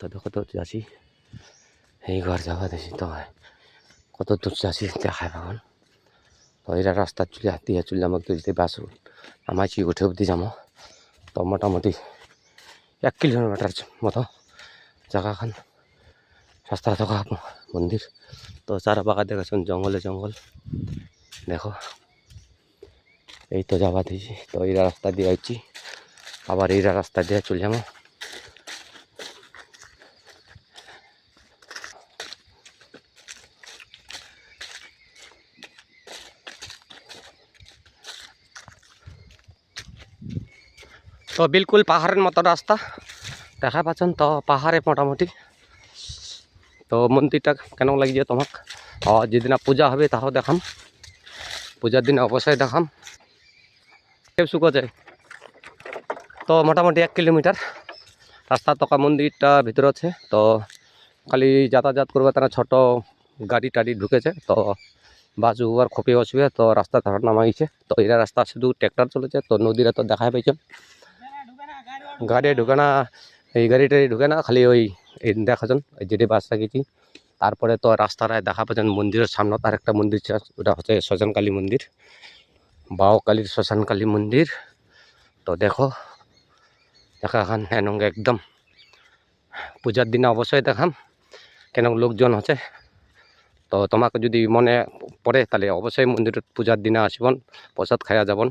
তো দেখো তো যাচ্ছি এই ঘর যাওয়া দেখি তো কত দূর যাচ্ছি দেখায় পাবেন তো এরা রাস্তা দিয়ে চলে যাবো যদি বাস আমাছি উঠে অবধি যাবো তো মোটামুটি 1 কিলোমিটার মতো জায়গাখান রাস্তা থাকা মন্দির তো চারা বাগা দেখাচ্ছেন জঙ্গলে জঙ্গল দেখো এই তো যাওয়া দিয়েছি তো এই রাস্তা দিয়ে আইছি আবার এই রাস্তা দিয়ে চলে যাবো তো বিলকুল পাহাড়ের মতো রাস্তা দেখা পাচ্ছেন তো পাহাড়ে মোটামুটি তো মন্দিরটা কেন লাগিয়ে তোমাক যেদিন পূজা হবে তাও দেখাম পূজার দিন অবশ্যই দেখাম শুকো যায় তো মোটামুটি 1 কিলোমিটার রাস্তা তকা মন্দিরটা ভিতরে আছে তো খালি যাতায়াত করবে তারা ছোট গাড়ি টাড়ি ঢুকেছে তো বাস উবার খুবই অসুবিধা তো রাস্তা ধার নামাইছে তো এরা রাস্তা শুধু ট্র্যাক্টর চলেছে তো নদীরা তো দেখা পাইছেন গাড়ি ঢুকে না এই গাড়ি টাড়ি ঢুকে না খালি ওই দেখাছেন যেটি বাস রাখেছি তারপরে তো রাস্তায় দেখা পাচ্ছেন মন্দিরের সামনে তার একটা মন্দির ওটা হচ্ছে শ্মশানকালী মন্দির বাউকালীর শ্মশানকালী মন্দির তো দেখো দেখাখান এনঙ্গে একদম পূজার দিনে অবশ্যই দেখাম কেন লোকজন হচ্ছে তো তোমাকে যদি মনে পড়ে তাহলে অবশ্যই মন্দিরের পূজার দিনে আসবেন প্রসাদ খাইয়া যাবেন